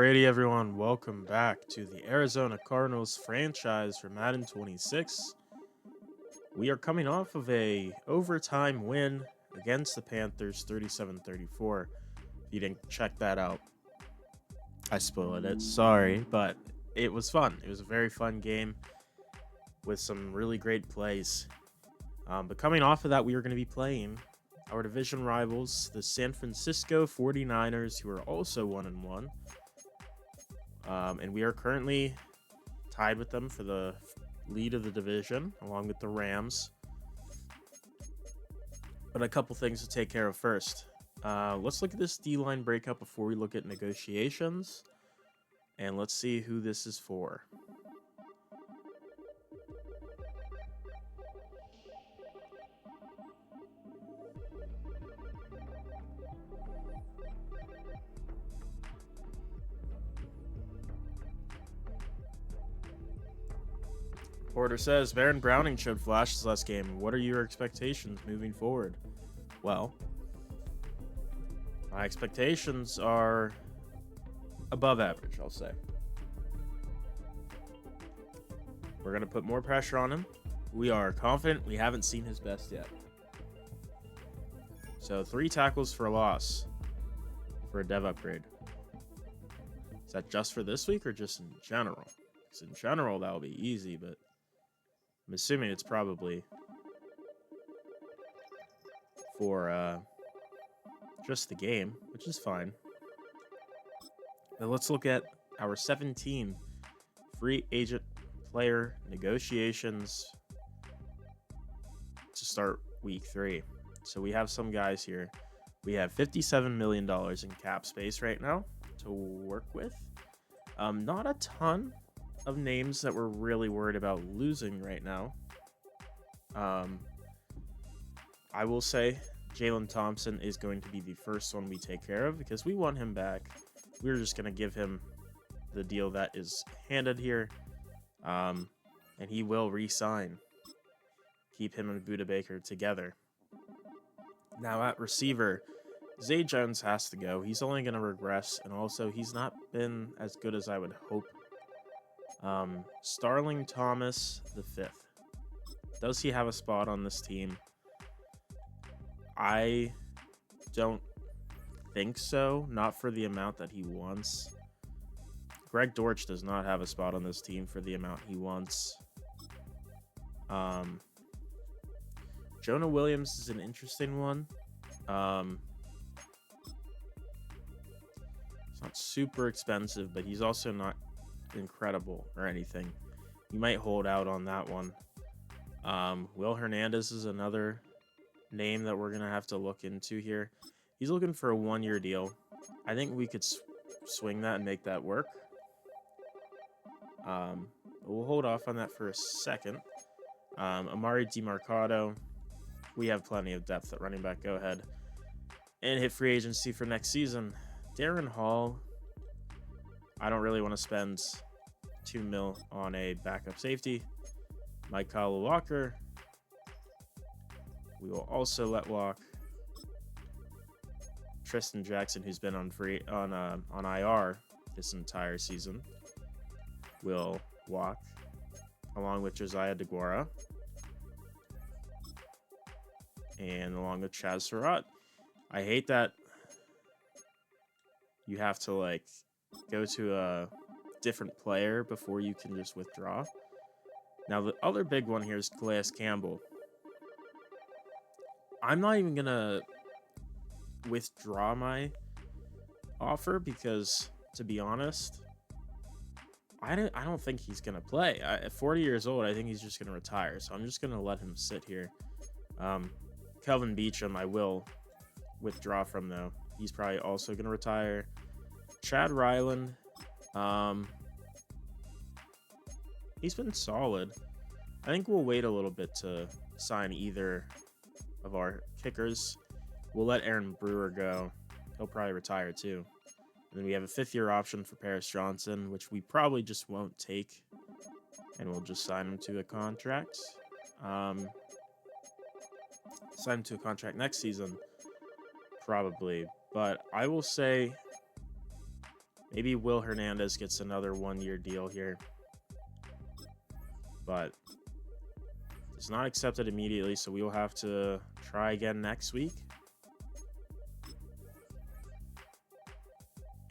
Alrighty, everyone, welcome back to the Arizona Cardinals franchise for Madden 26. We are coming off of a overtime win against the Panthers 37-34. If you didn't check that out, I spoiled it. Sorry, but it was fun. It was a very fun game with some really great plays. But coming off of that, we are going to be playing our division rivals, the San Francisco 49ers, who are also 1-1. And we are currently tied with them for the lead of the division, along with the Rams. But a couple things to take care of first. Let's look at this D-line breakup before we look at negotiations. And let's see who this is for. Porter says, Baron Browning showed flashes last game. What are your expectations moving forward? Well, my expectations are above average, I'll say. We're going to put more pressure on him. We are confident we haven't seen his best yet. So 3 tackles for a loss for a dev upgrade. Is that just for this week or just in general? Because in general, that'll be easy, but I'm assuming it's probably for just the game, which is fine. Now let's look at our 17 free agent player negotiations to start week 3. So we have some guys here. We have $57 million in cap space right now to work with. Not a ton of names that we're really worried about losing right now. I will say Jalen Thompson is going to be the first one we take care of because we want him back. We're just going to give him the deal that is handed here, and he will re-sign. Keep him and Buda Baker together. Now at receiver, Zay Jones has to go. He's only going to regress, and also he's not been as good as I would hope. Starling Thomas the 5th. Does he have a spot on this team? I don't think so. Not for the amount that he wants. Greg Dortch does not have a spot on this team for the amount he wants. Jonah Williams is an interesting one. It's not super expensive, but he's also not incredible or anything. You might hold out on that one. Will Hernandez is another name that we're going to have to look into here. He's looking for a 1-year deal. I think we could swing that and make that work. We'll hold off on that for a second. Amari DiMarcado. We have plenty of depth at running back. Go ahead and hit free agency for next season. Darren Hall. I don't really want to spend $2 million on a backup safety. Mike Kyle Walker. We will also let walk Tristan Jackson, who's been on IR this entire season. Will walk along with Josiah DeGuara and along with Chaz Surratt. I hate that you have to go to a different player before you can just withdraw. Now the other big one here is Calais Campbell. I'm not even gonna withdraw my offer because, to be honest, I don't think he's gonna play. At 40 years old, I think he's just gonna retire. So I'm just gonna let him sit here. Kelvin Beachum, I will withdraw from though. He's probably also gonna retire. Chad Ryland, he's been solid. I think we'll wait a little bit to sign either of our kickers. We'll let Aaron Brewer go. He'll probably retire too. And then we have a 5th-year option for Paris Johnson, which we probably just won't take. And we'll just sign him to a contract. Sign him to a contract next season, probably. But I will say Maybe Will Hernandez gets another 1-year deal here, but it's not accepted immediately, so we will have to try again next week.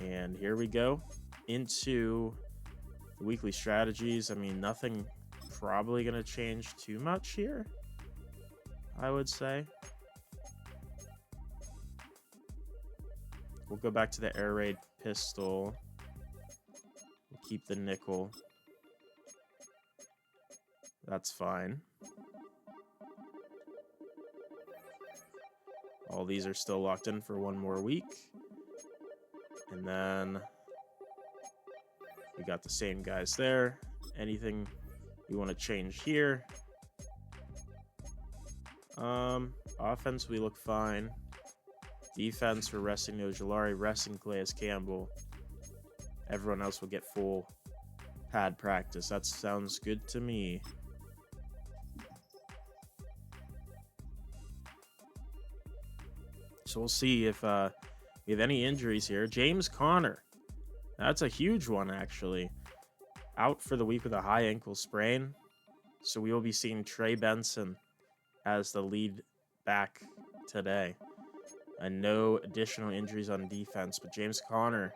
And here we go into the weekly strategies. I mean, nothing probably going to change too much here, I would say. We'll go back to the air raid pistol. We'll keep the nickel. That's fine. All these are still locked in for 1 more week. And then we got the same guys there. Anything you want to change here? Offense, we look fine. Defense, we're resting Ojolari, resting Calais Campbell. Everyone else will get full pad practice. That sounds good to me. So we'll see if we have any injuries here. James Conner. That's a huge one, actually. Out for the week with a high ankle sprain. So we will be seeing Trey Benson as the lead back today. And no additional injuries on defense. But James Conner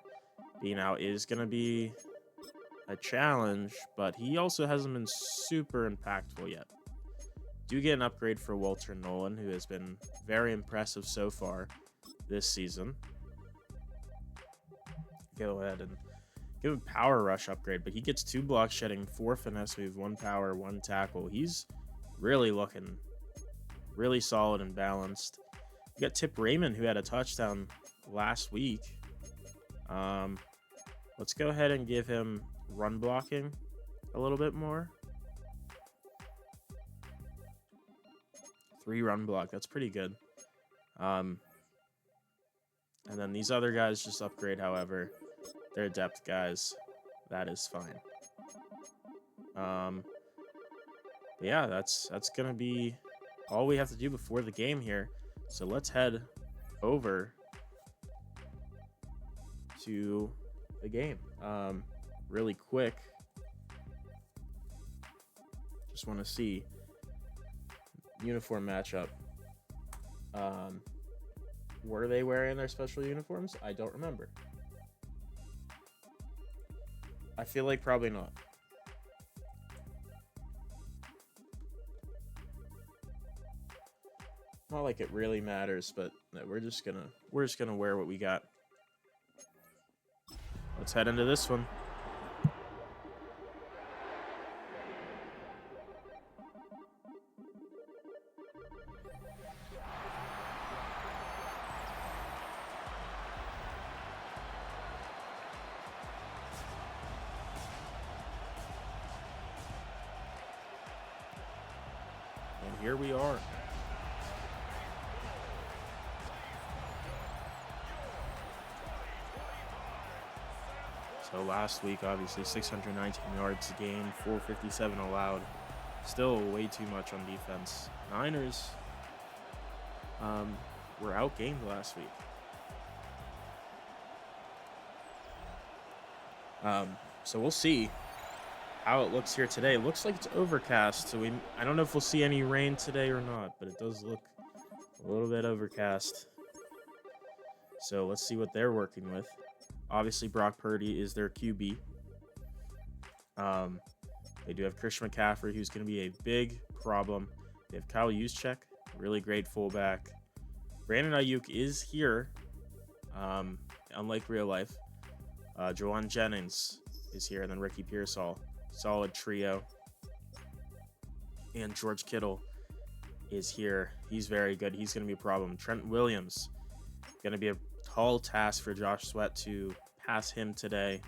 being out is going to be a challenge. But he also hasn't been super impactful yet. Do get an upgrade for Walter Nolan, who has been very impressive so far this season. Go ahead and give him power rush upgrade. But he gets 2 block shedding, 4 finesse move, 1 power, 1 tackle. He's really looking really solid and balanced. We got Tip Raymond, who had a touchdown last week. Let's go ahead and give him run blocking a little bit more. 3 run block. That's pretty good. And then these other guys just upgrade, however. They're depth guys. That is fine. But yeah, that's going to be all we have to do before the game here. So let's head over to the game really quick. Just want to see uniform matchup. Were they wearing their special uniforms? I don't remember. I feel like probably not. Not like it really matters, but no, we're just gonna wear what we got. Let's head into this one. And here we are. So last week, obviously, 619 yards a game, 457 allowed. Still way too much on defense. Niners were outgained last week. So we'll see how it looks here today. It looks like it's overcast, so I don't know if we'll see any rain today or not, but it does look a little bit overcast. So let's see what they're working with. Obviously, Brock Purdy is their QB. They do have Christian McCaffrey, who's going to be a big problem. They have Kyle Juszczyk, really great fullback. Brandon Ayuk is here, unlike real life. Jawan Jennings is here, and then Ricky Pearsall. Solid trio. And George Kittle is here. He's very good. He's going to be a problem. Trent Williams, going to be a tall task for Josh Sweat to pass him today.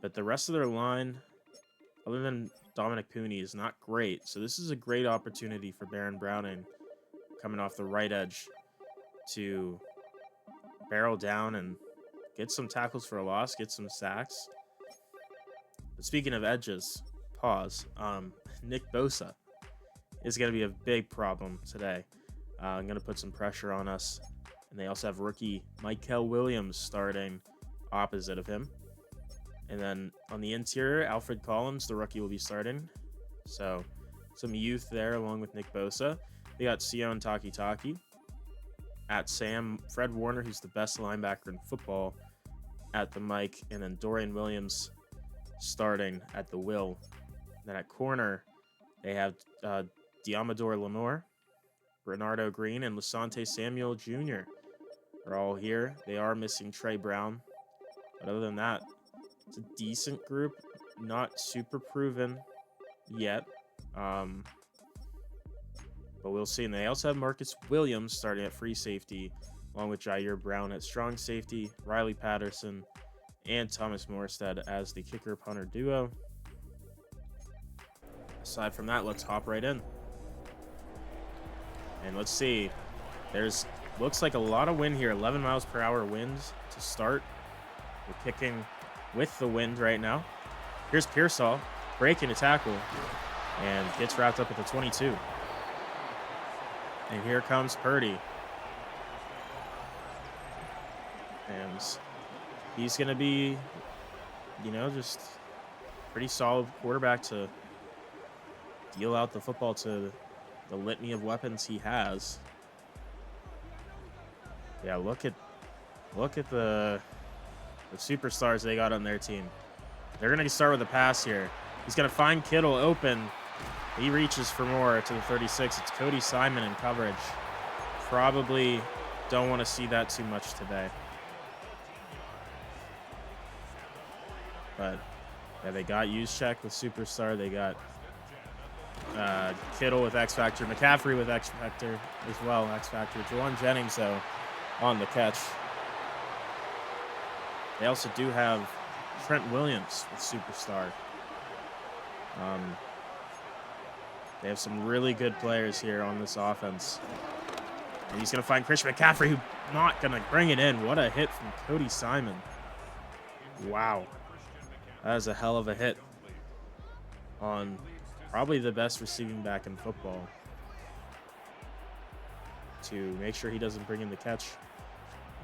But the rest of their line, other than Dominic Pooney, is not great. So this is a great opportunity for Baron Browning, coming off the right edge, to barrel down and get some tackles for a loss, get some sacks. But speaking of edges, Nick Bosa is going to be a big problem today. I'm going to put some pressure on us. And they also have rookie Michael Williams starting opposite of him. And then on the interior, Alfred Collins, the rookie, will be starting. So some youth there along with Nick Bosa. They got Sion Takitaki at Sam, Fred Warner, who's the best linebacker in football, at the mic, and then Dorian Williams starting at the will. Then at corner, they have Diamador Lenore, Bernardo Green, and Lasante Samuel Jr. are all here. They are missing Trey Brown. But other than that, it's a decent group. Not super proven yet. But we'll see. And they also have Marcus Williams starting at free safety, along with Jair Brown at strong safety, Riley Patterson, and Thomas Morstead as the kicker-punter duo. Aside from that, let's hop right in. And let's see. Looks like a lot of wind here. 11 miles per hour winds to start. We're kicking with the wind right now. Here's Pearsall breaking a tackle and gets wrapped up at the 22. And here comes Purdy. And he's going to be, just pretty solid quarterback to deal out the football to the litany of weapons he has. Yeah, look at the superstars they got on their team. They're going to start with a pass here. He's going to find Kittle open. He reaches for more to the 36. It's Cody Simon in coverage. Probably don't want to see that too much today. But yeah, they got Juszczyk with superstar. They got Kittle with X Factor. McCaffrey with X Factor as well. X Factor. Jawan Jennings, though, on the catch. They also do have Trent Williams with superstar. They have some really good players here on this offense. And he's going to find Christian McCaffrey, who's not going to bring it in. What a hit from Cody Simon. Wow. That is a hell of a hit on probably the best receiving back in football to make sure he doesn't bring in the catch.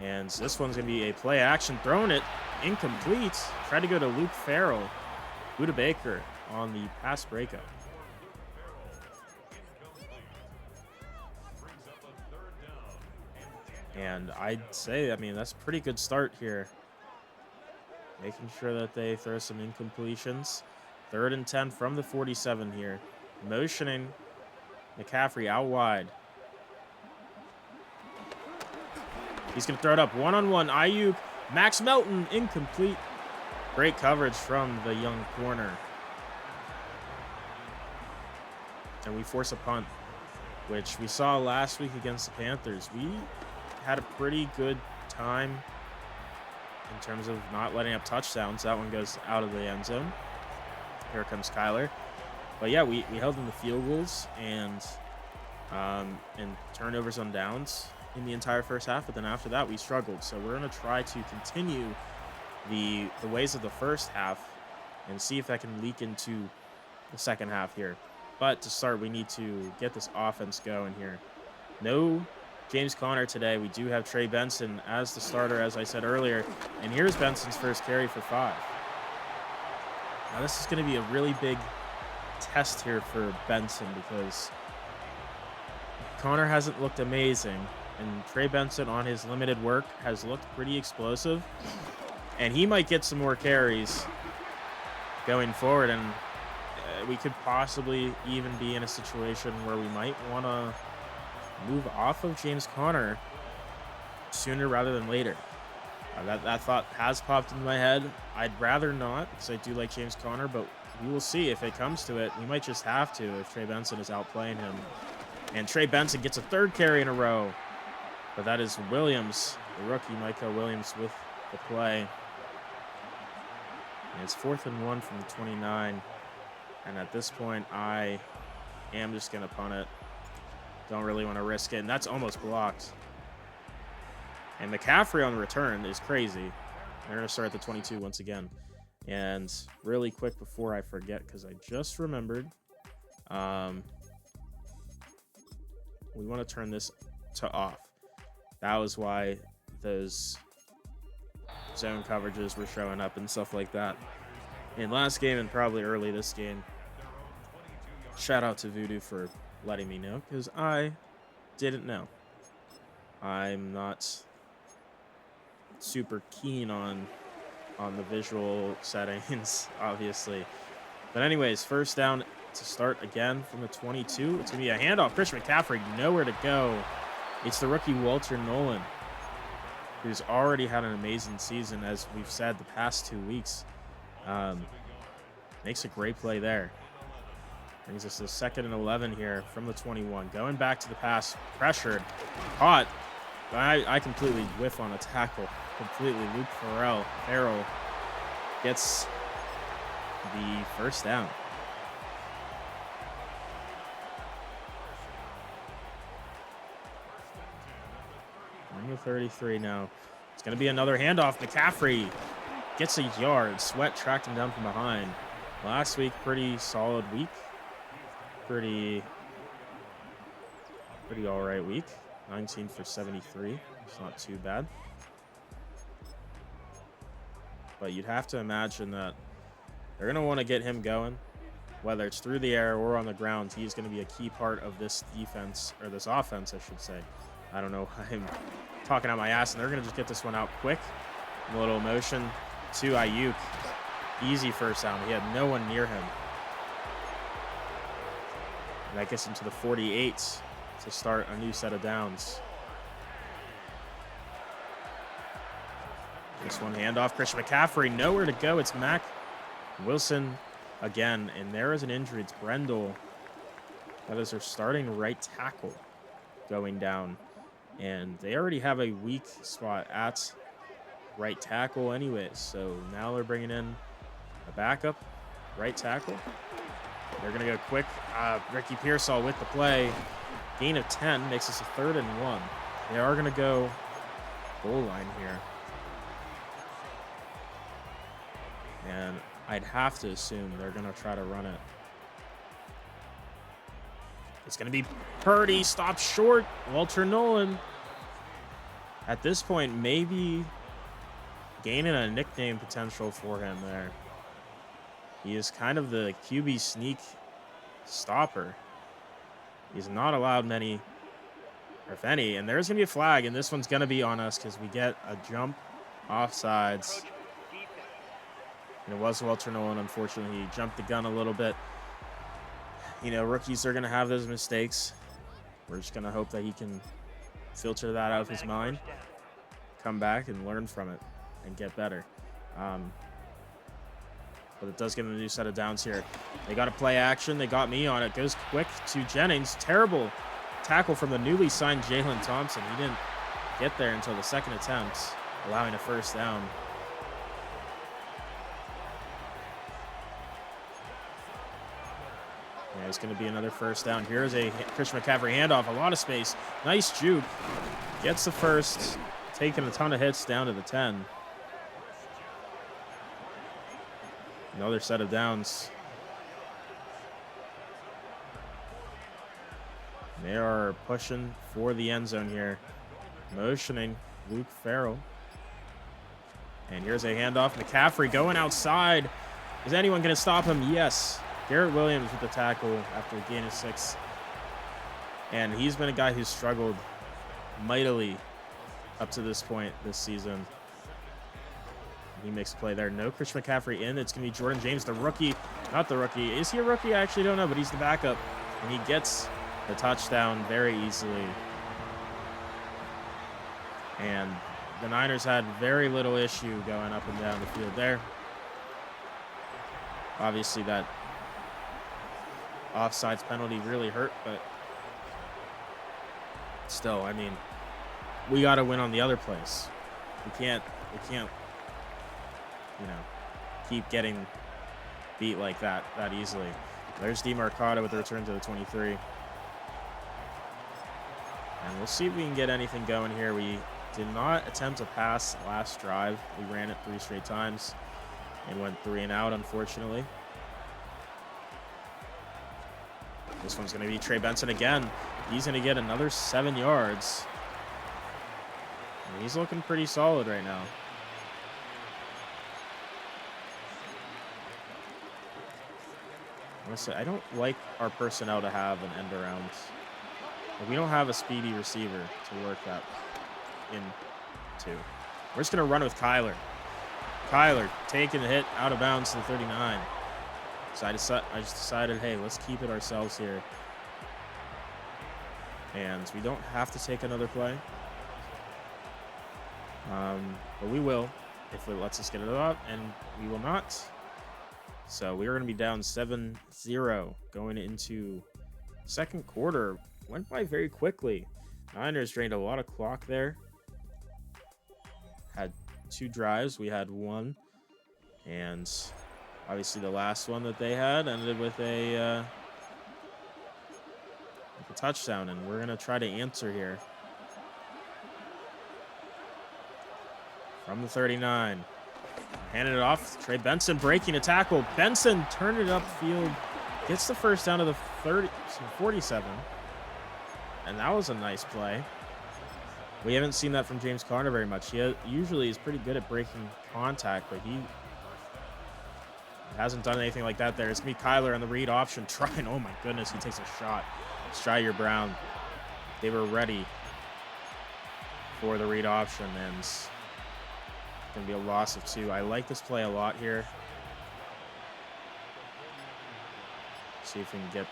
And this one's going to be a play action. Throwing it incomplete. Tried to go to Luke Farrell. Buda Baker on the pass breakup. And I'd say, that's a pretty good start here. Making sure that they throw some incompletions. 3rd and 10 from the 47 here. Motioning McCaffrey out wide. He's going to throw it up one-on-one. Ayuk, Max Melton, incomplete. Great coverage from the young corner. And we force a punt, which we saw last week against the Panthers. We had a pretty good time in terms of not letting up touchdowns. That one goes out of the end zone. Here comes Kyler. But yeah, we held them to field goals and turnovers on downs in the entire first half, but then after that we struggled. So we're going to try to continue the ways of the first half and see if that can leak into the second half here. But to start, we need to get this offense going here. No James Conner today. We do have Trey Benson as the starter, as I said earlier. And here's Benson's first carry for 5. Now this is going to be a really big test here for Benson because Conner hasn't looked amazing. And Trey Benson on his limited work has looked pretty explosive. And he might get some more carries going forward. And we could possibly even be in a situation where we might want to move off of James Conner sooner rather than later. That thought has popped into my head. I'd rather not because I do like James Conner, but we will see if it comes to it. We might just have to if Trey Benson is outplaying him. And Trey Benson gets a 3rd carry in a row. But that is Williams, the rookie, Michael Williams, with the play. And it's 4th and 1 from the 29. And at this point, I am just going to punt it. Don't really want to risk it. And that's almost blocked. And McCaffrey on the return is crazy. They're going to start at the 22 once again. And really quick before I forget, because I just remembered, we want to turn this to off. That was why those zone coverages were showing up and stuff like that in last game and probably early this game. Shout out to Voodoo for letting me know, because I didn't know. I'm not super keen on the visual settings, obviously. But anyways, first down to start again from the 22. It's going to be a handoff. Christian McCaffrey, nowhere to go. It's the rookie Walter Nolan, who's already had an amazing season, as we've said the past 2 weeks. Makes a great play there. Brings us to 2nd and 11 here from the 21. Going back to the pass, pressured, caught. I completely whiff on a tackle. Completely. Luke Farrell gets the first down. Number 33 now. It's going to be another handoff. McCaffrey gets a yard. Sweat tracked him down from behind. Last week, pretty solid week. Pretty all right week. 19 for 73. It's not too bad. But you'd have to imagine that they're going to want to get him going, whether it's through the air or on the ground. He's going to be a key part of this defense, or this offense, I should say. I don't know. I'm talking out my ass, and they're going to just get this one out quick. A little motion to Ayuk. Easy first down. He had no one near him. And that gets him to the 48 to start a new set of downs. This one handoff. Christian McCaffrey, nowhere to go. It's Mac Wilson again, and there is an injury. It's Brendel. That is their starting right tackle going down. And they already have a weak spot at right tackle anyways. So now they're bringing in a backup right tackle. They're going to go quick. Ricky Pearsall with the play. Gain of 10 makes us a 3rd and 1. They are going to go goal line here. And I'd have to assume they're going to try to run it. It's going to be Purdy. Stopped short. Walter Nolan. At this point, maybe gaining a nickname potential for him there. He is kind of the QB sneak stopper. He's not allowed many, or if any. And there's going to be a flag, and this one's going to be on us because we get a jump offsides. And it was Walter Nolan, unfortunately. He jumped the gun a little bit. You know, rookies are going to have those mistakes. We're just going to hope that he can filter that out of his mind, come back and learn from it and get better. But it does give them a new set of downs here. They got a play action. They got me on it. Goes quick to Jennings. Terrible tackle from the newly signed Jalen Thompson. He didn't get there until the 2nd attempt, allowing a first down. Yeah, it's going to be another first down. Here's a Christian McCaffrey handoff. A lot of space. Nice juke. Gets the first. Taking a ton of hits down to the 10. Another set of downs. They are pushing for the end zone here. Motioning Luke Farrell. And here's a handoff. McCaffrey going outside. Is anyone going to stop him? Yes. Garrett Williams with the tackle after a gain of 6. And he's been a guy who's struggled mightily up to this point this season. He makes a play there. No Christian McCaffrey in. It's going to be Jordan James, the rookie. Not the rookie. Is he a rookie? I actually don't know, but he's the backup. And he gets the touchdown very easily. And the Niners had very little issue going up and down the field there. Obviously, that offsides penalty really hurt, but still, I mean, we got to win on the other plays. We can't, you know, keep getting beat like that easily. There's DeMarcado with the return to the 23. And we'll see if we can get anything going here. We did not attempt a pass last drive. We ran it 3 straight times and went 3 and out, unfortunately. This one's going to be Trey Benson again. He's going to get another 7 yards. And he's looking pretty solid right now. Honestly, I don't like our personnel to have an end around. Like, we don't have a speedy receiver to work that into. We're just going to run with Kyler. Kyler taking the hit out of bounds to the 39. So I just decided, hey, let's keep it ourselves here. And we don't have to take another play. But we will if it lets us get it up, and we will not. So we are going to be down 7-0 going into second quarter. Went by very quickly. Niners drained a lot of clock there. Had 2 drives. We had 1. And obviously the last one that they had ended with a touchdown. And we're going to try to answer here. From the 39. Handed it off. Trey Benson breaking a tackle. Benson turned it upfield. Gets the first down to the 47. And that was a nice play. We haven't seen that from James Conner very much. He usually is pretty good at breaking contact, but he hasn't done anything like that there. It's going to be Kyler on the read option trying. Oh my goodness, he takes a shot. Strider Brown. They were ready for the read option, and it's going to be a loss of 2. I like this play a lot here. See if we can get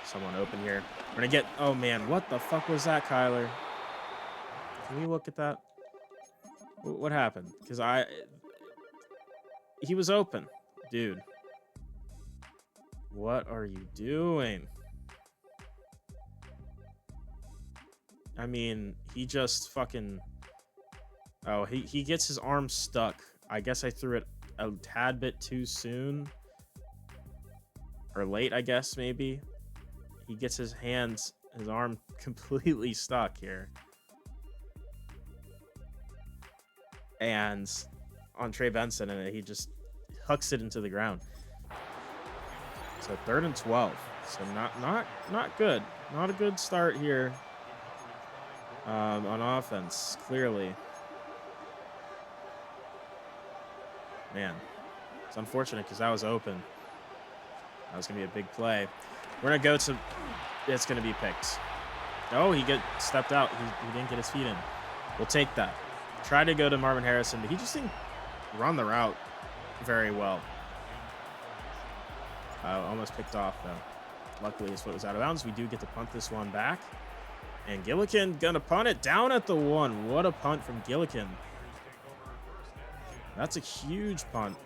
someone open here. We're going to get... Oh, man. What the fuck was that, Kyler? Can we look at that? What happened? Because he was open. Dude. What are you doing? I mean, he just fucking... Oh, he gets his arm stuck. I guess I threw it a tad bit too soon. Or late, I guess, maybe. He gets his arm completely stuck here. And on Trey Benson, and he just hooks it into the ground. So 3rd and 12. So not good. Not a good start here on offense, clearly. Man, it's unfortunate because that was open. That was going to be a big play. We're going to go to... It's going to be picked. Oh, he stepped out. He didn't get his feet in. We'll take that. Tried to go to Marvin Harrison, but he just didn't run the route very well. Almost picked off, though. Luckily, his foot was out of bounds. We do get to punt this one back. And Gillikin going to punt it down at the 1. What a punt from Gillikin. That's a huge punt.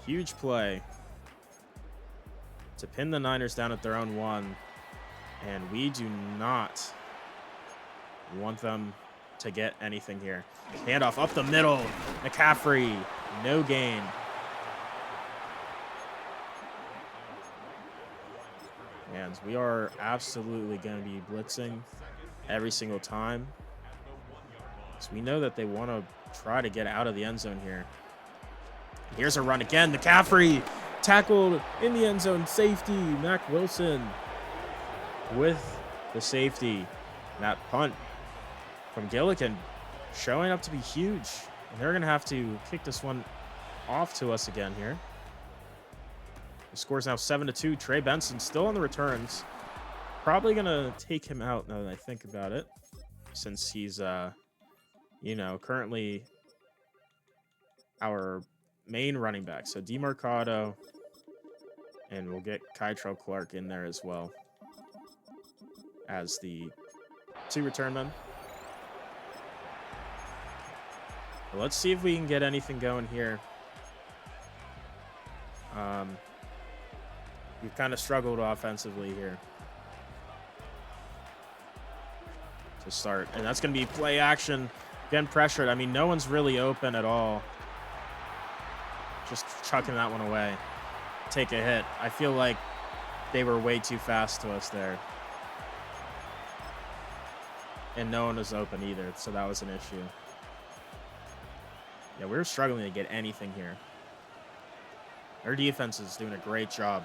Huge play to pin the Niners down at their own 1. And we do not want them to get anything here. Handoff up the middle. McCaffrey, no gain. And we are absolutely going to be blitzing every single time. So we know that they want to try to get out of the end zone here. Here's a run again. McCaffrey tackled in the end zone. Safety. Mac Wilson with the safety. That punt from Gillikin showing up to be huge. And they're going to have to kick this one off to us again here. The score's now 7-2. Trey Benson still on the returns. Probably going to take him out now that I think about it, since he's, currently our main running back. So DeMarcado, and we'll get Kytrell Clark in there as well as the 2 return men. But let's see if we can get anything going here. We've kind of struggled offensively here to start. And that's going to be play action. Again, pressured. I mean, no one's really open at all. Just chucking that one away. Take a hit. I feel like they were way too fast to us there. And no one was open either, so that was an issue. Yeah, we were struggling to get anything here. Our defense is doing a great job.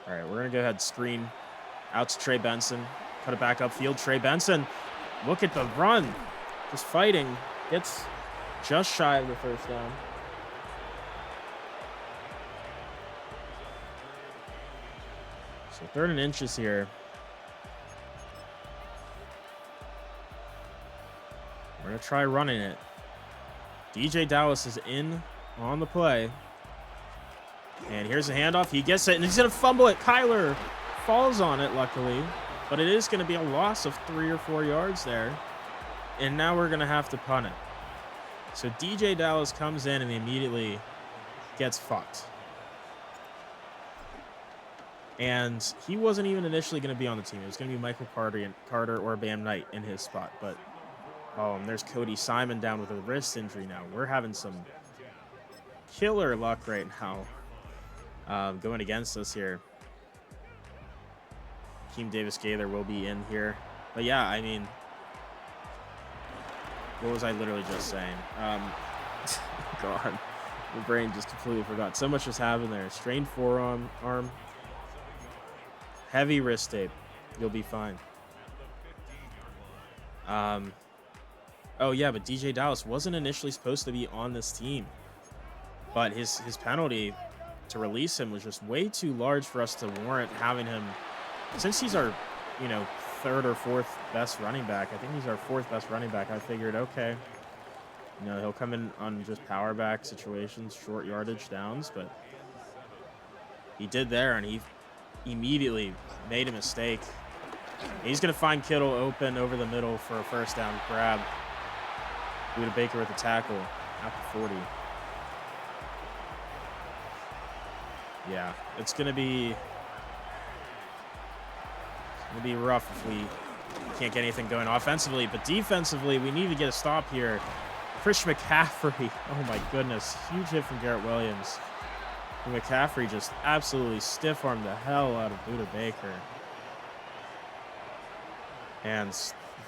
All right, we're going to go ahead and screen out to Trey Benson. Cut it back upfield. Trey Benson, look at the run. Just fighting. Gets just shy of the first down. So 3rd and inches here. We're going to try running it. DJ Dallas is in on the play. And here's a handoff. He gets it, and he's going to fumble it. Kyler falls on it, luckily. But it is going to be a loss of 3 or 4 yards there. And now we're going to have to punt it. So DJ Dallas comes in and immediately gets fucked. And he wasn't even initially going to be on the team. It was going to be Michael Carter or Bam Knight in his spot. But and there's Cody Simon down with a wrist injury now. We're having some killer luck right now going against us here. Keem Davis-Gaither will be in here. But yeah, I mean, what was I literally just saying? God, my brain just completely forgot. So much just happened there. Strained forearm, heavy wrist tape. You'll be fine. Oh yeah, but DJ Dallas wasn't initially supposed to be on this team, but his penalty to release him was just way too large for us to warrant having him. Since he's our, 3rd or 4th best running back, I think he's our 4th best running back. I figured, okay, he'll come in on just power back situations, short yardage downs, but he did there, and he immediately made a mistake. He's going to find Kittle open over the middle for a 1st down grab. Buda Baker with a tackle at the 40. Yeah, it's going to be rough if we can't get anything going offensively. But defensively, we need to get a stop here. Chris McCaffrey. Oh, my goodness. Huge hit from Garrett Williams. And McCaffrey just absolutely stiff-armed the hell out of Buda Baker. And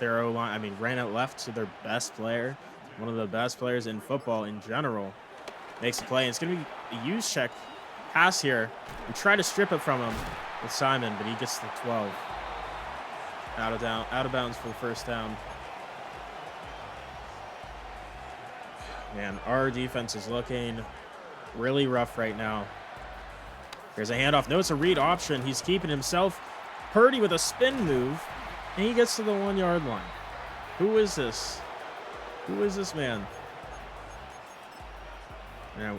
their O-line, ran it left to their best player, one of the best players in football in general, makes a play. And it's going to be a use check pass here. We try to strip it from him with Simon, but he gets the 12. Out of bounds for the 1st down. Man, our defense is looking really rough right now. Here's a handoff. No, it's a read option. He's keeping himself. Purdy with a spin move, and he gets to the 1-yard line. Who is this? Who is this man?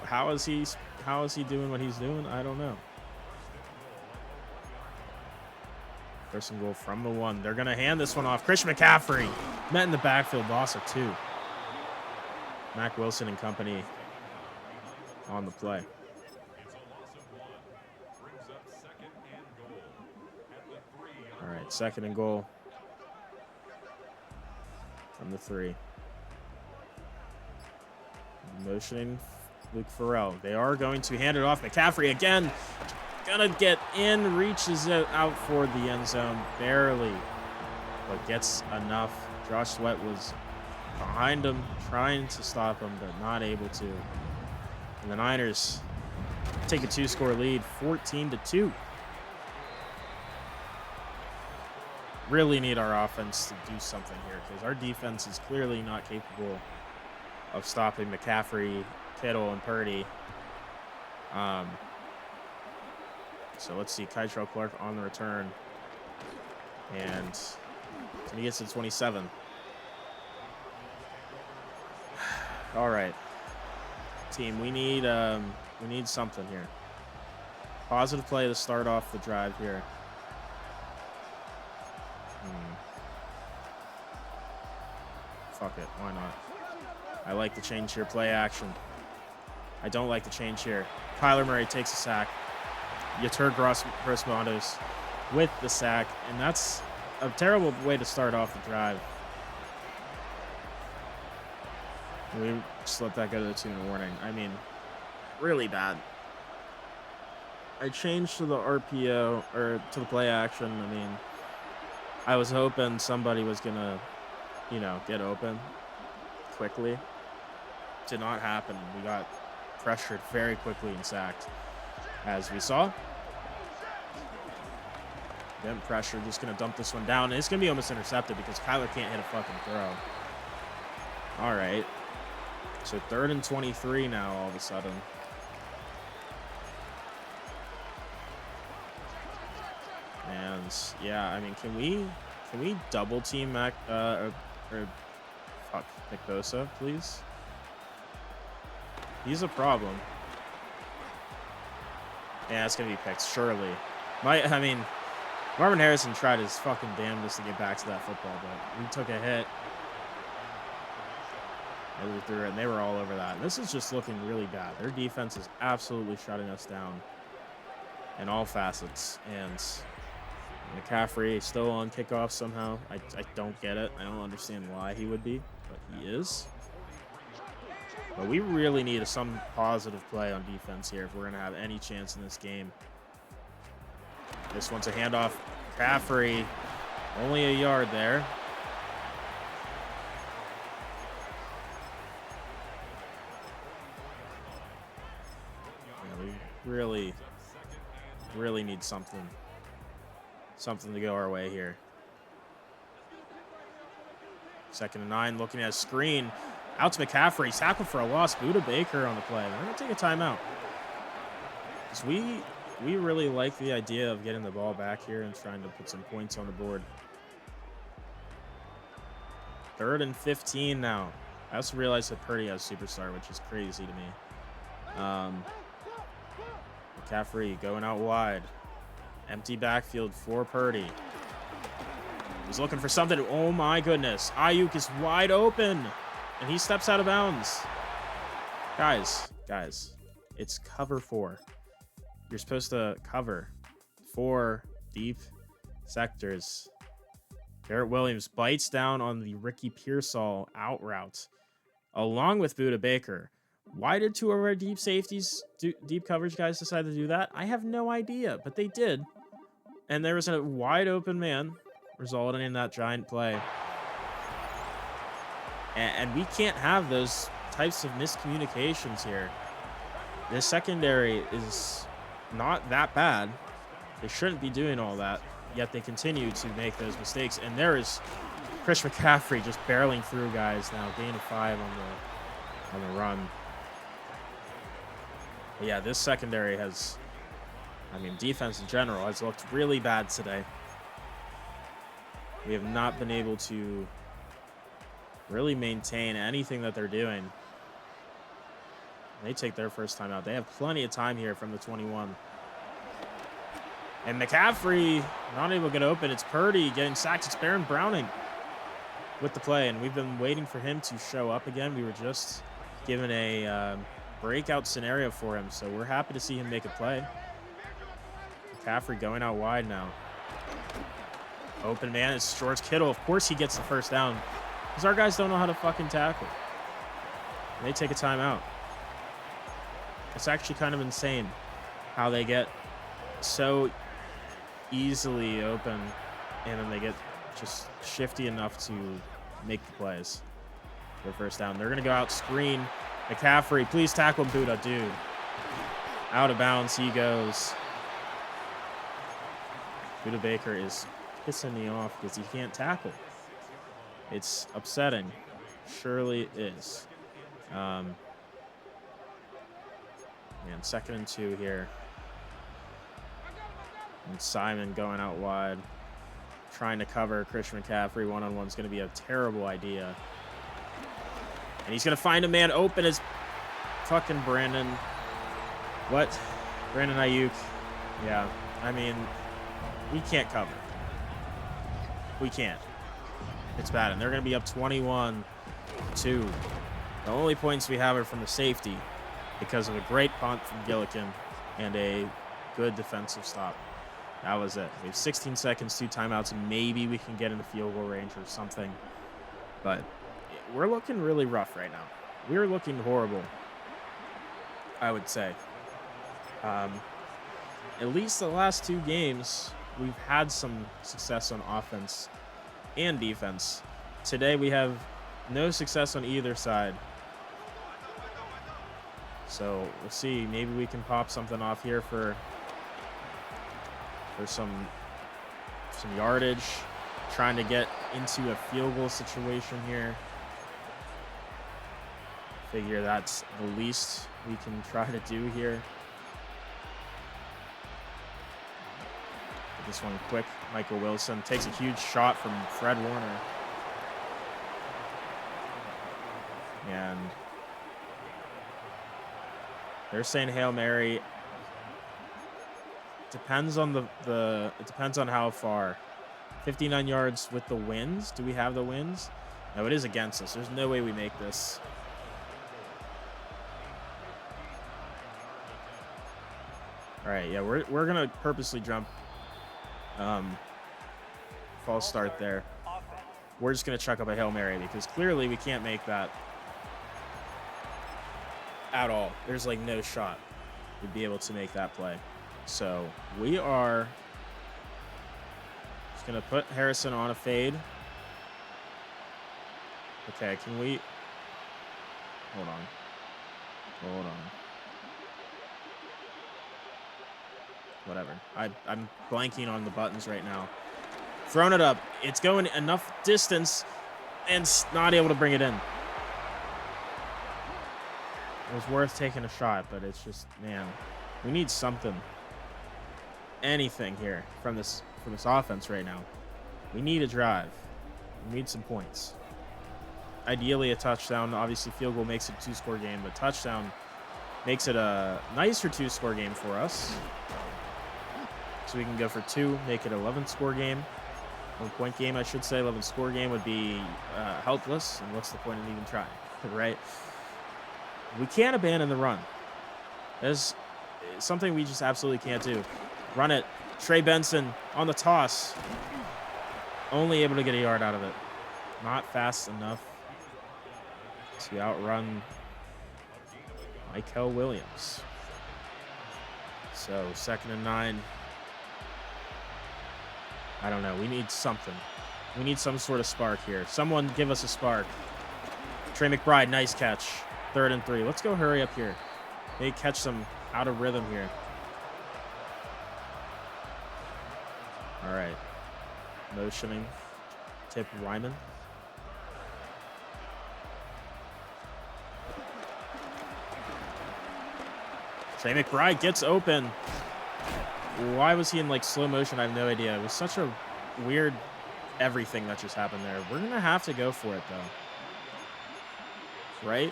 How is he doing what he's doing? I don't know. 1st and goal from the 1. They're going to hand this one off. Christian McCaffrey met in the backfield, loss of 2. Mac Wilson and company on the play. All right, 2nd and goal from the 3. Motioning Luke Farrell. They are going to hand it off. McCaffrey again. Gonna get in, reaches it out for the end zone, barely, but gets enough. Josh Sweat was behind him, trying to stop him, but not able to. And the Niners take a 2-score lead, 14-2. Really need our offense to do something here, because our defense is clearly not capable of stopping McCaffrey, Kittle, and Purdy. So let's see, Kytrell Clark on the return. And he gets to 27. All right. Team, we need something here. Positive play to start off the drive here. Fuck it, why not? I like the change here, play action. I don't like the change here. Kyler Murray takes a sack. Yetur Gross-Matos with the sack, and that's a terrible way to start off the drive. We just let that go to the 2-minute warning. Really bad. I changed to the RPO, or to the play action. I was hoping somebody was going to, get open quickly. Did not happen. We got pressured very quickly and sacked. As we saw. Getting pressure, just going to dump this one down. And it's going to be almost intercepted because Kyler can't hit a fucking throw. All right. So 3rd and 23 now all of a sudden. defense. Yeah, I mean, can we double team fuck, McBosa, please? He's a problem. Yeah, it's gonna be picked, surely. I mean, Marvin Harrison tried his fucking damnedest to get back to that football, but he took a hit. And they were all over that. This is just looking really bad. Their defense is absolutely shutting us down in all facets. And McCaffrey still on kickoff somehow. I don't get it. I don't understand why he would be, but he is. But we really need some positive play on defense here if we're going to have any chance in this game. This one's a handoff. McCaffrey, only a yard there. Yeah, we really need something to go our way here. 2nd and 9, looking at a screen. Out to McCaffrey, tackle for a loss. Buda Baker on the play. We're going to take a timeout. Because we really like the idea of getting the ball back here and trying to put some points on the board. 3rd and 15 now. I also realized that Purdy has superstar, which is crazy to me. McCaffrey going out wide. Empty backfield for Purdy. He's looking for something. Oh my goodness. Ayuk is wide open. And he steps out of bounds. Guys, it's cover 4. You're supposed to cover 4 deep sectors. Garrett Williams bites down on the Ricky Pearsall out route, along with Buda Baker. Why did 2 of our deep safeties, deep coverage guys decide to do that? I have no idea, but they did. And there was a wide open man, resulting in that giant play. And we can't have those types of miscommunications here. This secondary is not that bad. They shouldn't be doing all that, yet they continue to make those mistakes. And there is Chris McCaffrey just barreling through guys now, gain of 5 on the run. But yeah, this secondary has, I mean, defense in general has looked really bad today. We have not been able to really maintain anything that they're doing. They take their first time out. They have plenty of time here from the 21. And McCaffrey not able to get open. It's Purdy getting sacked. It's Baron Browning with the play, and we've been waiting for him to show up again. We were just given a breakout scenario for him, so we're happy to see him make a play. McCaffrey going out wide now. Open man, it's George Kittle. Of course he gets the first down, because our guys don't know how to fucking tackle. And they take a timeout. It's actually kind of insane how they get so easily open and then they get just shifty enough to make the plays for first down. They're going to go out screen. McCaffrey, please tackle Buda, dude. Out of bounds he goes. Buda Baker is pissing me off because he can't tackle. It's upsetting. Surely is. Man, 2nd and 2 here. And Simon going out wide. Trying to cover Christian McCaffrey. One-on-one is going to be a terrible idea. And he's going to find a man open as fucking Brandon. What? Brandon Ayuk. Yeah, I mean, we can't cover. We can't. It's bad. And they're going to be up 21-2. The only points we have are from the safety because of a great punt from Gillikin and a good defensive stop. That was it. We have 16 seconds, 2 timeouts, and maybe we can get into field goal range or something. But we're looking really rough right now. We're looking horrible, I would say. At least the last 2 games, we've had some success on offense and defense. Today, we have no success on either side. So we'll see. Maybe we can pop something off here for some yardage. Trying to get into a field goal situation here. Figure that's the least we can try to do here. This one quick. Michael Wilson takes a huge shot from Fred Warner. And they're saying Hail Mary. Depends on it depends on how far. 59 yards with the winds. Do we have the winds? No, it is against us. There's no way we make this. All right, yeah, we're gonna purposely jump. False start there. We're just gonna chuck up a Hail Mary because clearly we can't make that at all. There's like no shot we'd be able to make that play. So we are just gonna put Harrison on a fade. Okay, can we hold on. Whatever. I'm blanking on the buttons right now. Throwing it up. It's going enough distance and not able to bring it in. It was worth taking a shot, but it's just, man, we need something. Anything here from this offense right now. We need a drive. We need some points. Ideally a touchdown. Obviously field goal makes it a 2-score game, but touchdown makes it a nicer 2-score game for us. So we can go for 2, make it an 11-score game. 1-point game, I should say. 11-score game would be helpless, and what's the point in even trying, right? We can't abandon the run. There's something we just absolutely can't do. Run it. Trey Benson on the toss. Only able to get a yard out of it. Not fast enough to outrun Michael Williams. So 2nd and 9. I don't know. We need something. We need some sort of spark here. Someone give us a spark. Trey McBride, nice catch. 3rd and 3. Let's go hurry up here. They catch some out of rhythm here. All right. Motioning. Tip Ryman. Trey McBride gets open. Why was he in like slow motion? I have no idea. It was such a weird everything that just happened there. We're going to have to go for it though. Right?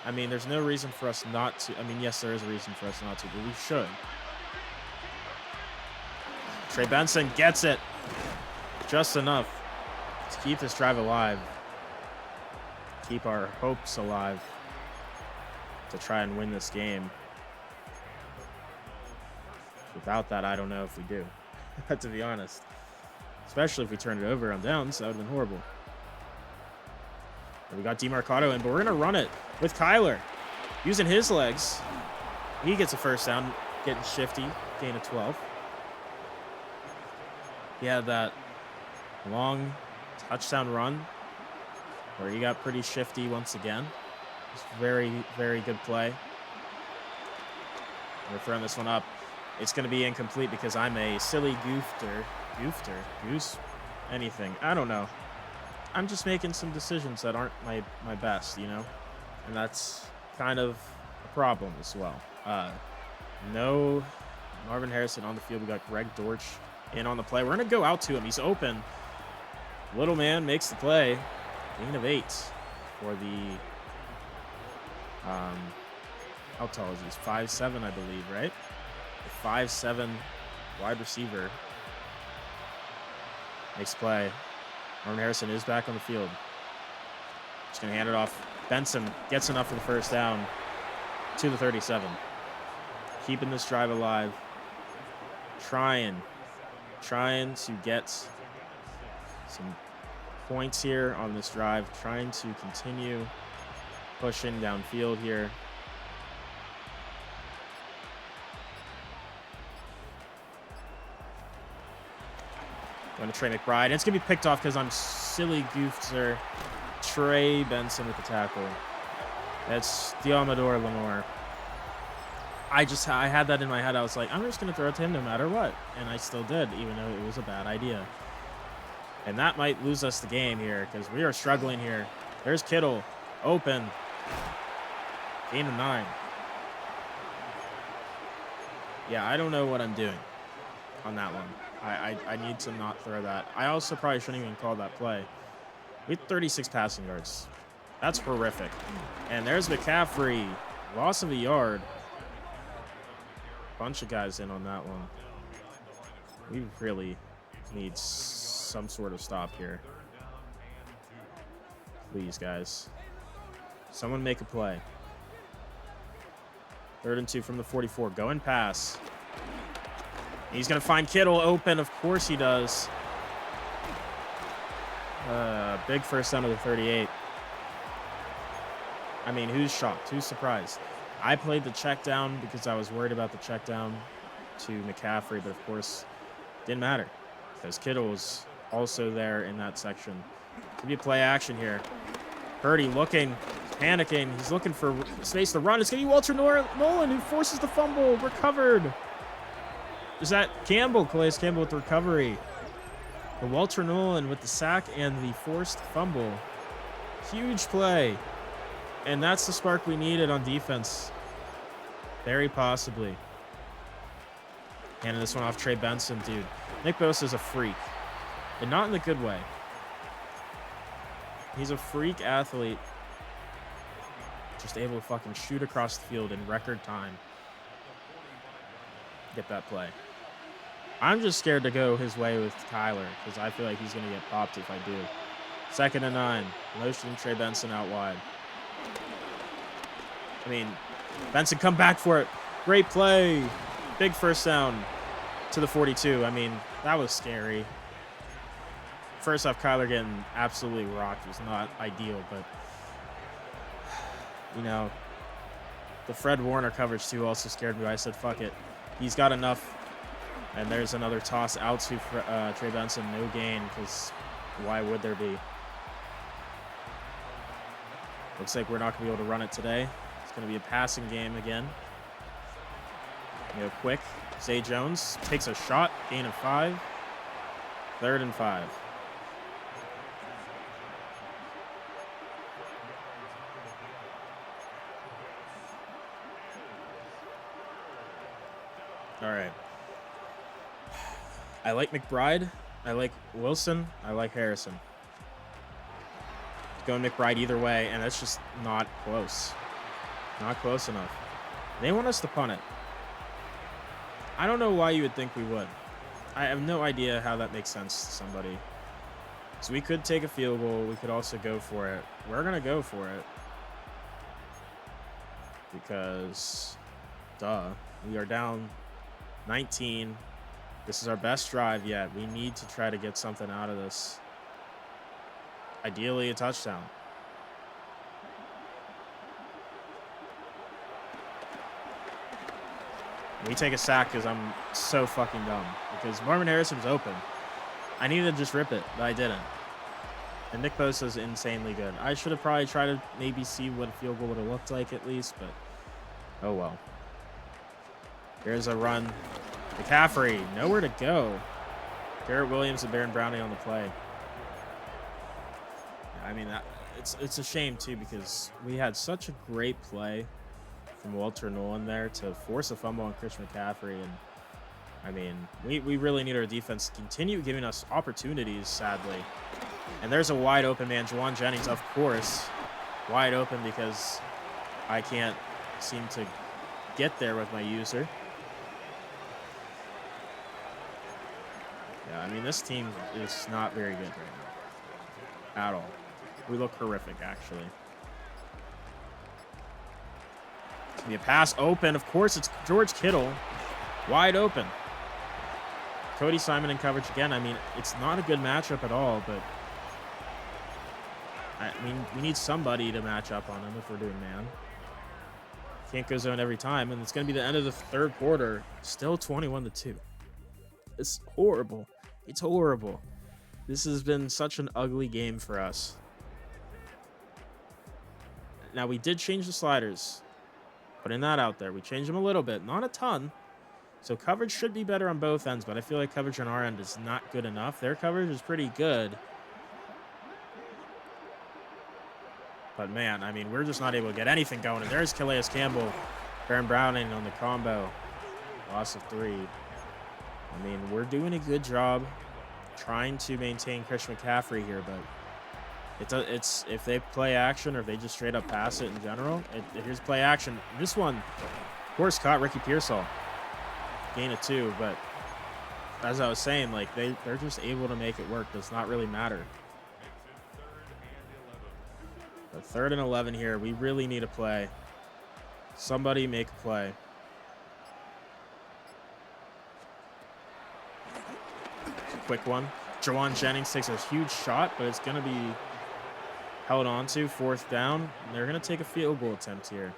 I mean, there's no reason for us not to. I mean, yes, there is a reason for us not to, but we should. Trey Benson gets it. Just enough to keep this drive alive. Keep our hopes alive to try and win this game. Without that, I don't know if we do, to be honest. Especially if we turn it over on downs, that would have been horrible. And we got DeMarcado in, but we're going to run it with Kyler. Using his legs. He gets a first down, getting shifty, gain of 12. He had that long touchdown run where he got pretty shifty once again. It's very, very good play. We're throwing this one up. It's going to be incomplete because I'm a silly goose, anything. I don't know. I'm just making some decisions that aren't my best, you know? And that's kind of a problem as well. No Marvin Harrison on the field. We got Greg Dortch in on the play. We're going to go out to him. He's open. Little man makes the play. Gain of 8 for the, how tall is he? He's 5'7", I believe, right? The 5'7" wide receiver makes play. Marvin Harrison is back on the field. Just going to hand it off. Benson gets enough for the first down to the 37. Keeping this drive alive. Trying to get some points here on this drive. Trying to continue pushing downfield here. Going to Trey McBride. And it's going to be picked off because I'm silly goofster. Trey Benson with the tackle. That's Diamador Lenore. I had that in my head. I was like, I'm just going to throw it to him no matter what. And I still did, even though it was a bad idea. And that might lose us the game here because we are struggling here. There's Kittle. Open. Gain of 9. Yeah, I don't know what I'm doing on that one. I need to not throw that. I also probably shouldn't even call that play. We had 36 passing yards. That's horrific. And there's McCaffrey. Loss of a yard. Bunch of guys in on that one. We really need some sort of stop here. Please, guys. Someone make a play. 3rd and 2 from the 44. Go and pass. He's going to find Kittle open. Of course he does. Big first down of the 38. I mean, who's shocked? Who's surprised? I played the check down because I was worried about the check down to McCaffrey, but of course, didn't matter because Kittle was also there in that section. Maybe play action here. Purdy looking, panicking. He's looking for space to run. It's going to be Walter Nolan who forces the fumble. Recovered. Is that Campbell? Calais Campbell with the recovery. But Walter Nolan with the sack and the forced fumble. Huge play. And that's the spark we needed on defense. Very possibly. Handing this one off Trey Benson, dude. Nick Bosa's a freak. And not in the good way. He's a freak athlete. Just able to fucking shoot across the field in record time. Get that play. I'm just scared to go his way with Kyler because I feel like he's going to get popped if I do. 2nd and 9. Motion Trey Benson out wide. I mean, Benson come back for it. Great play. Big first down to the 42. I mean, that was scary. First off, Kyler getting absolutely rocked was not ideal, but, you know, the Fred Warner coverage, too, also scared me. I said, fuck it. He's got enough. And there's another toss out to Trey Benson. No gain, because why would there be? Looks like we're not going to be able to run it today. It's going to be a passing game again. You know, quick. Zay Jones takes a shot. Gain of 5. 3rd and 5. All right. I like McBride. I like Wilson. I like Harrison. Going McBride either way, and that's just not close. Not close enough. They want us to punt it. I don't know why you would think we would. I have no idea how that makes sense to somebody. So we could take a field goal. We could also go for it. We're going to go for it. Because, duh, we are down 19. This is our best drive yet. We need to try to get something out of this. Ideally, a touchdown. We take a sack because I'm so fucking dumb. Because Marvin Harrison was open. I needed to just rip it, but I didn't. And Nick Bosa's insanely good. I should have probably tried to maybe see what a field goal would have looked like at least, but oh well. Here's a run. McCaffrey, nowhere to go. Garrett Williams and Baron Browning on the play. I mean, it's a shame, too, because we had such a great play from Walter Nolan there to force a fumble on Chris McCaffrey. And, I mean, we really need our defense to continue giving us opportunities, sadly. And there's a wide open man, Juwan Jennings, of course. Wide open because I can't seem to get there with my user. Yeah, I mean, this team is not very good right now. At all. We look horrific, actually. It's going to be a pass open. Of course, it's George Kittle. Wide open. Cody Simon in coverage again. I mean, it's not a good matchup at all, but I mean, we need somebody to match up on him if we're doing man. Can't go zone every time, and it's going to be the end of the 3rd quarter. Still 21-2. It's horrible. It's horrible. This has been such an ugly game for us. Now, we did change the sliders. Putting that out there. We changed them a little bit. Not a ton. So coverage should be better on both ends, but I feel like coverage on our end is not good enough. Their coverage is pretty good. But, man, I mean, we're just not able to get anything going. And there's Calais Campbell. Baron Browning on the combo. Loss of 3. I mean, we're doing a good job trying to maintain Chris McCaffrey here, but it's if they play action or if they just straight up pass it in general. Here's play action. This one, of course, caught Ricky Pearsall. Gain of 2, but as I was saying, like they're just able to make it work. Does not really matter. But 3rd and 11 here. We really need a play. Somebody make a play. Quick one. Jawan Jennings takes a huge shot, but it's going to be held on to. 4th down. And they're going to take a field goal attempt here.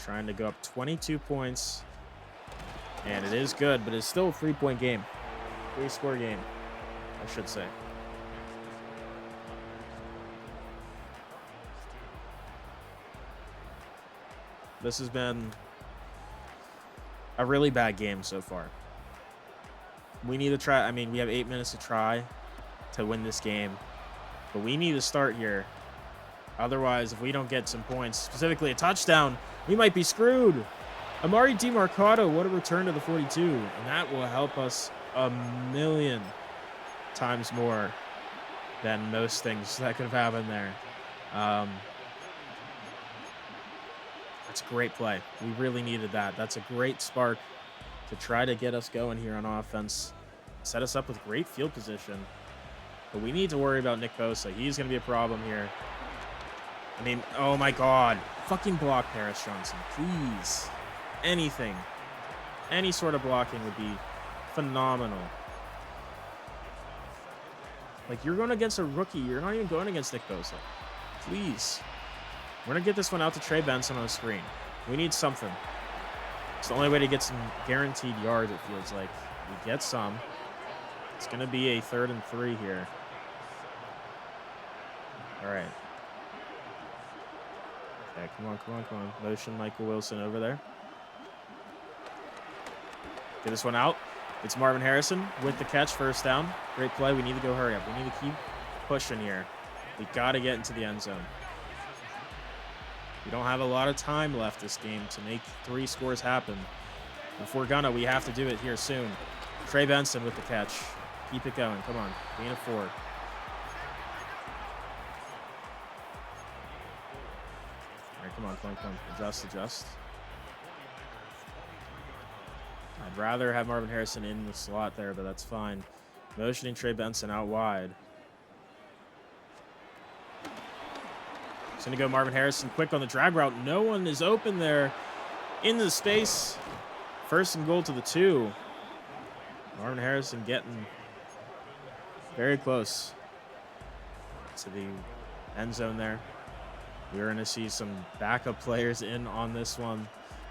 Trying to go up 22 points. And it is good, but it's still a 3-point game. 3-score game, I should say. This has been a really bad game so far. We need to try. I mean, we have 8 minutes to try to win this game, but we need to start here. Otherwise, if we don't get some points, specifically a touchdown, we might be screwed. Amari DeMarcado, what a return to the 42, and that will help us a million times more than most things that could have happened there. That's a great play. We really needed that. That's a great spark to try to get us going here on offense. Set us up with great field position. But we need to worry about Nick Bosa. He's going to be a problem here. I mean, oh my God. Fucking block Paris Johnson. Please. Anything. Any sort of blocking would be phenomenal. Like, you're going against a rookie. You're not even going against Nick Bosa. Please. We're going to get this one out to Trey Benson on the screen. We need something. It's the only way to get some guaranteed yards, it feels like. We get some. It's going to be a 3rd and 3 here. All right. Okay, come on. Motion Michael Wilson over there. Get this one out. It's Marvin Harrison with the catch, 1st down. Great play. We need to go hurry up. We need to keep pushing here. We got to get into the end zone. We don't have a lot of time left this game to make 3 scores happen. If we're gonna, we have to do it here soon. Trey Benson with the catch. Keep it going. Come on. Gain of 4. All right, come on. Adjust. I'd rather have Marvin Harrison in the slot there, but that's fine. Motioning Trey Benson out wide. It's going to go Marvin Harrison quick on the drag route. No one is open there into the space. 1st and goal to the 2. Marvin Harrison getting very close to the end zone there. We're going to see some backup players in on this one.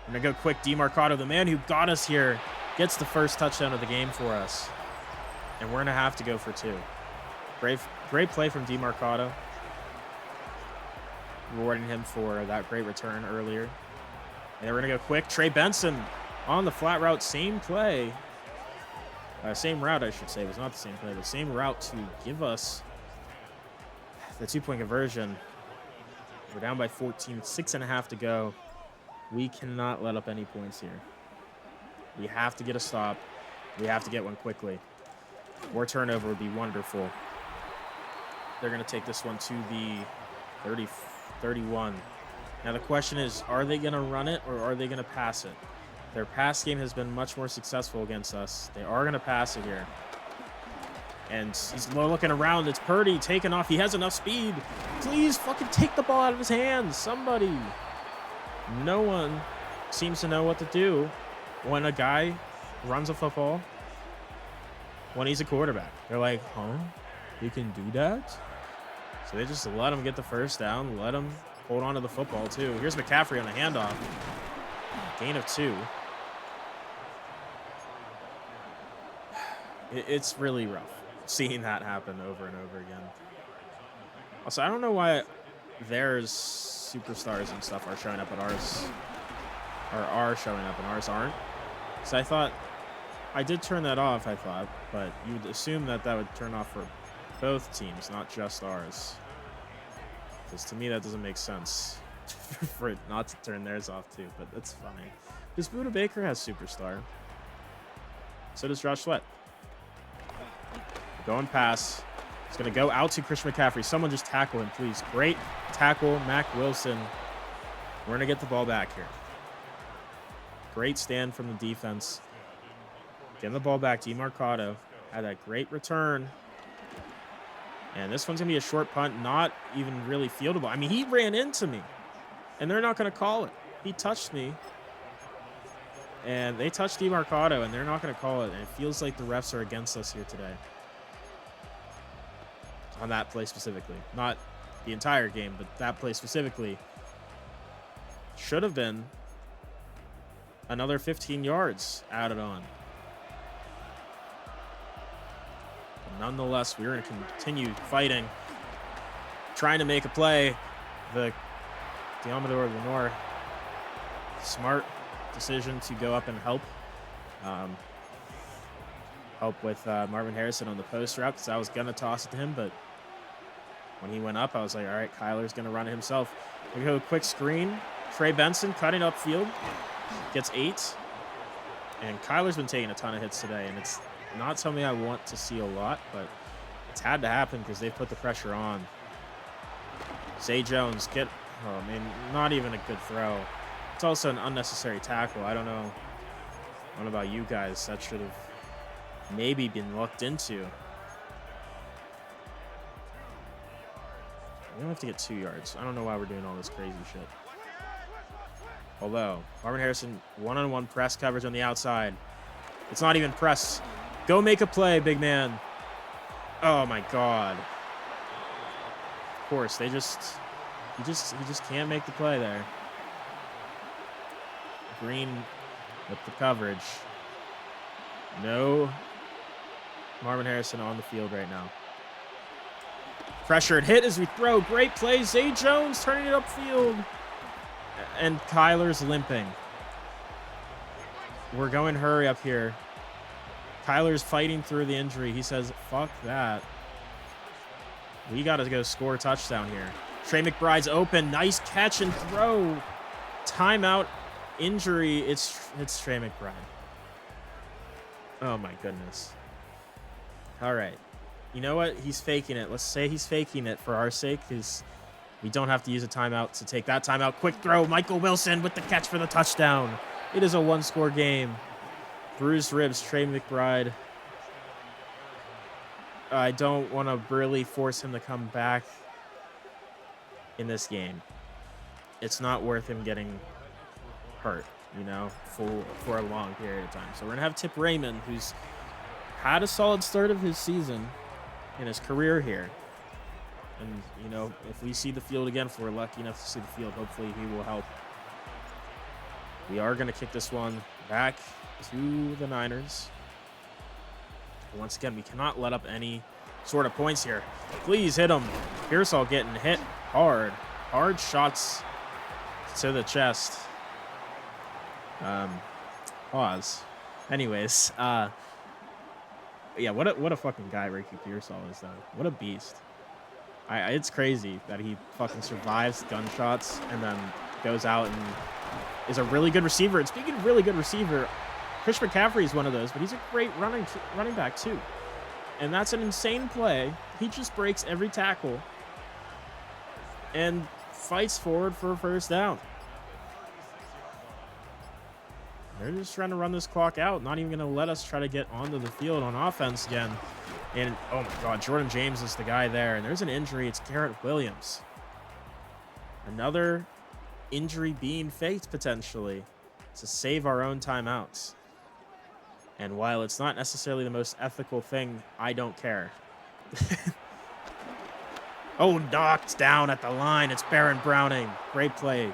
I'm going to go quick. DeMarcado, the man who got us here, gets the 1st touchdown of the game for us. And we're going to have to go for 2. Great play from DeMarcado. Rewarding him for that great return earlier. And we're going to go quick. Trey Benson on the flat route. Same play. Same route, I should say. It was not the same play, but same route to give us the 2-point conversion. We're down by 14. 6.5 to go. We cannot let up any points here. We have to get a stop. We have to get one quickly. More turnover would be wonderful. They're going to take this one to the 31. Now the question is, are they going to run it or are they going to pass it? Their pass game has been much more successful against us. They are going to pass it here. And he's looking around. It's Purdy taking off. He has enough speed. Please fucking take the ball out of his hands. Somebody. No one seems to know what to do when a guy runs a football when he's a quarterback. They're like, huh? You can do that? So they just let him get the 1st down. Let him hold on to the football, too. Here's McCaffrey on the handoff. Gain of 2. It's really rough seeing that happen over and over again. Also, I don't know why there's superstars and stuff are showing up at ours, or are showing up and ours aren't. So I thought, I did turn that off, I thought, but you would assume that that would turn off for both teams, not just ours. Because to me, that doesn't make sense. for it not to turn theirs off too, but that's fine. Because Buda Baker has Superstar. So does Josh Sweat. Going pass. He's going to go out to Christian McCaffrey. Someone just tackle him, please. Great tackle, Mac Wilson. We're going to get the ball back here. Great stand from the defense. Getting the ball back. DeMarcado had that great return. And this one's going to be a short punt, not even really fieldable. I mean, he ran into me, and they're not going to call it. He touched me, and they touched DeMarcado, and they're not going to call it. And it feels like the refs are against us here today. On that play specifically. Not the entire game, but that play specifically. Should have been another 15 yards added on. Nonetheless, we're going to continue fighting, trying to make a play. The Diamador Lenore, smart decision to go up and help. Help with Marvin Harrison on the post route, because I was going to toss it to him, but when he went up, I was like, all right, Kyler's going to run it himself. We go quick screen. Trey Benson cutting upfield, gets 8. And Kyler's been taking a ton of hits today, and it's not something I want to see a lot, but it's had to happen because they've put the pressure on. Zay Jones, oh man, not even a good throw. It's also an unnecessary tackle. I don't know about you guys. That should have maybe been looked into. We don't have to get 2 yards. I don't know why we're doing all this crazy shit. Although, Marvin Harrison, one-on-one press coverage on the outside. It's not even press. Go make a play, big man. Oh my God. Of course, he just can't make the play there. Green with the coverage. No Marvin Harrison on the field right now. Pressured hit as we throw. Great play. Zay Jones turning it upfield. And Kyler's limping. We're going hurry up here. Kyler's fighting through the injury. He says, fuck that. We got to go score a touchdown here. Trey McBride's open. Nice catch and throw. Timeout. Injury. It's Trey McBride. Oh, my goodness. All right. You know what? He's faking it. Let's say he's faking it for our sake, because we don't have to use a timeout to take that timeout. Quick throw. Michael Wilson with the catch for the touchdown. It is a one-score game. Bruised ribs, Trey McBride. I don't want to really force him to come back in this game. It's not worth him getting hurt, you know, for a long period of time. So we're going to have Tip Raymond, who's had a solid start of his season in his career here. And, you know, if we see the field again, if we're lucky enough to see the field, hopefully he will help. We are going to kick this one back to the Niners. Once again, we cannot let up any sort of points here. Please hit him. Pearsall getting hit hard. Hard shots to the chest. Pause. Anyways, yeah, what a fucking guy Ricky Pearsall is, though. What a beast. It's crazy that he fucking survives gunshots and then goes out and is a really good receiver. And speaking of really good receiver, Chris McCaffrey is one of those, but he's a great running back too. And that's an insane play. He just breaks every tackle and fights forward for a first down. They're just trying to run this clock out, not even going to let us try to get onto the field on offense again. And, oh my God, Jordan James is the guy there. And there's an injury. It's Garrett Williams. Another injury being faked, potentially, to save our own timeouts. And while it's not necessarily the most ethical thing, I don't care. Oh, knocked down at the line. It's Baron Browning. Great play.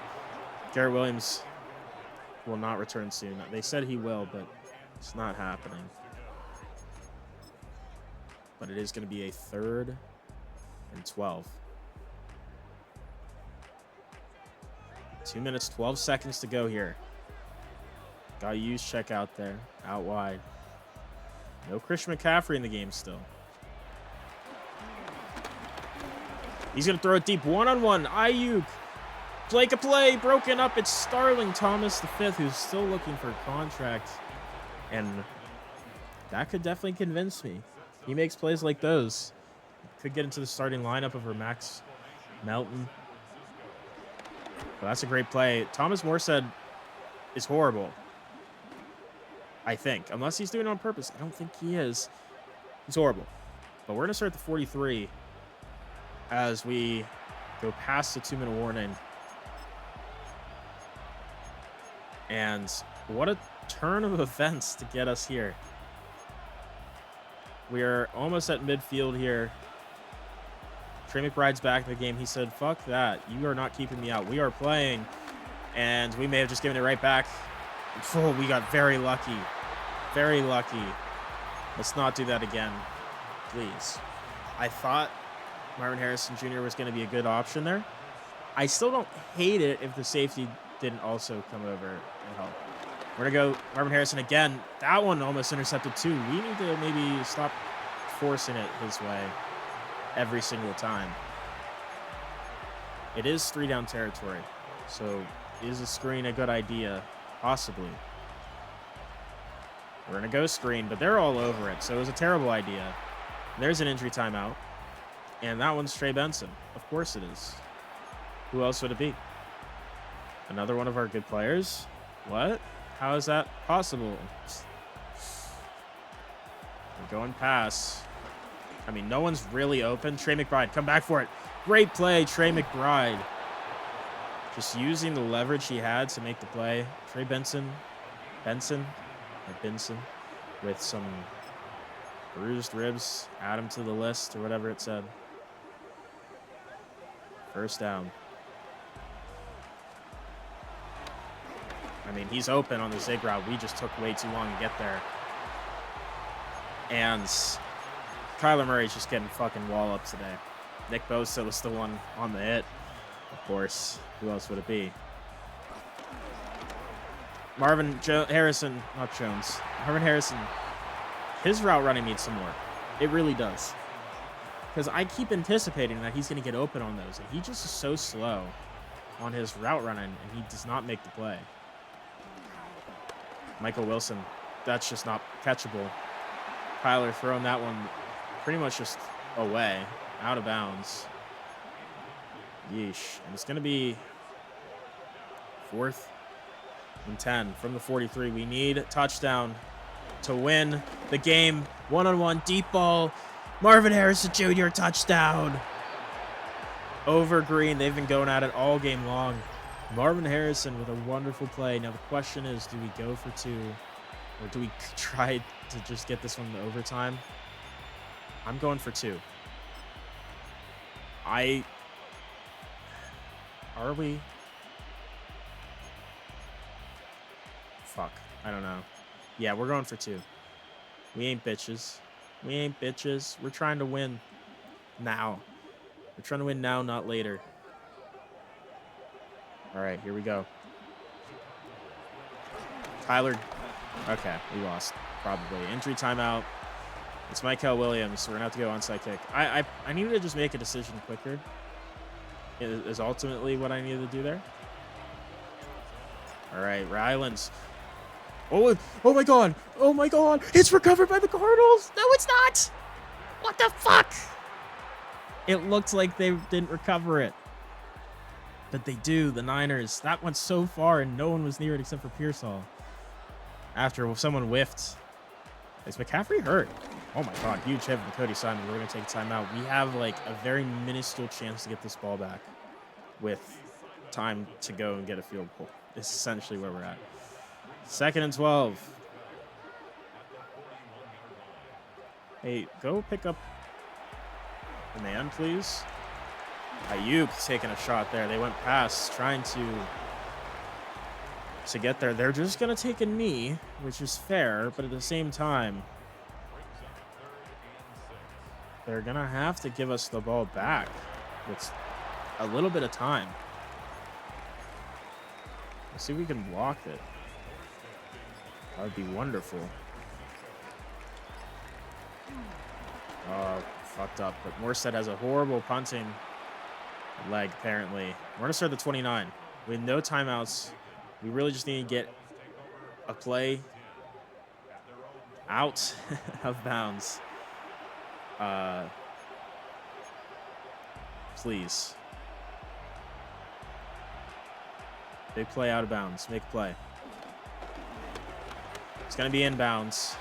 Garrett Williams will not return soon. They said he will, but it's not happening. But it is going to be a 3rd and 12. 2 minutes, 12 seconds to go here. Got to use check out there, out wide. No Christian McCaffrey in the game still. He's going to throw it deep. One-on-one. Ayuk Make a play, broken up. It's Starling Thomas V, who's still looking for a contract. And that could definitely convince me. He makes plays like those. Could get into the starting lineup over Max Melton. Well, that's a great play. Thomas Morstead is horrible, I think. Unless he's doing it on purpose. I don't think he is. He's horrible. But we're going to start the 43 as we go past the 2-minute warning. And what a turn of events to get us here. We are almost at midfield here. Trey McBride's back in the game. He said, fuck that. You are not keeping me out. We are playing. And we may have just given it right back. Oh, we got very lucky. Very lucky. Let's not do that again, please. I thought Marvin Harrison Jr. was going to be a good option there. I still don't hate it if the safety didn't also come over and help. We're going to go Marvin Harrison again. That one almost intercepted too. We need to maybe stop forcing it his way every single time. It is 3-down territory. So is a screen a good idea? Possibly. We're going to go screen, but they're all over it. So it was a terrible idea. There's an injury timeout. And that one's Trey Benson. Of course it is. Who else would it be? Another one of our good players? What? How is that possible? We're going pass. I mean, no one's really open. Trey McBride, come back for it. Great play, Trey McBride. Just using the leverage he had to make the play. Trey Benson with some bruised ribs. Add him to the list or whatever it said. First down. I mean, he's open on the zig route. We just took way too long to get there. And Kyler Murray's just getting fucking walloped today. Nick Bosa was the one on the hit. Of course. Who else would it be? Marvin Harrison. His route running needs some work. It really does. Because I keep anticipating that he's going to get open on those. And he just is so slow on his route running. And he does not make the play. Michael Wilson. That's just not catchable. Kyler throwing that one pretty much just away. Out of bounds. Yeesh. And it's going to be 4th and 10 from the 43. We need a touchdown to win the game. One-on-one deep ball. Marvin Harrison Jr. touchdown. Over Green. They've been going at it all game long. Marvin Harrison with a wonderful play. Now the question is, do we go for 2 or do we try to just get this one to overtime? I'm going for 2. Are we? Fuck. I don't know. Yeah, we're going for 2. We ain't bitches. We ain't bitches. We're trying to win now. We're trying to win now, not later. All right, here we go. Tyler. Okay, we lost. Probably. Injury timeout. It's Michael Williams, so we're going to have to go onside kick. I needed to just make a decision quicker. Is ultimately what I needed to do there. All right, Rylands. Oh my God. Oh my God. It's recovered by the Cardinals. No, it's not. What the fuck? It looks like they didn't recover it. But they do, the Niners. That went so far and no one was near it except for Pearsall. After someone whiffed. Is McCaffrey hurt? Oh my God, huge hit from Cody Simon. We're going to take a timeout. We have like a very minuscule chance to get this ball back with time to go and get a field goal. It's essentially where we're at. 2nd and 12. Hey, go pick up the man, please. Ayuk taking a shot there. They went past, trying to get there. They're just going to take a knee, which is fair, but at the same time, they're going to have to give us the ball back with a little bit of time. Let's see if we can block it. That would be wonderful. Fucked up. But Morstead has a horrible punting Leg, apparently. We're going to start the 29. We have no timeouts. We really just need to get a play out of bounds. Please. Big play out of bounds. Make a play. It's going to be inbounds.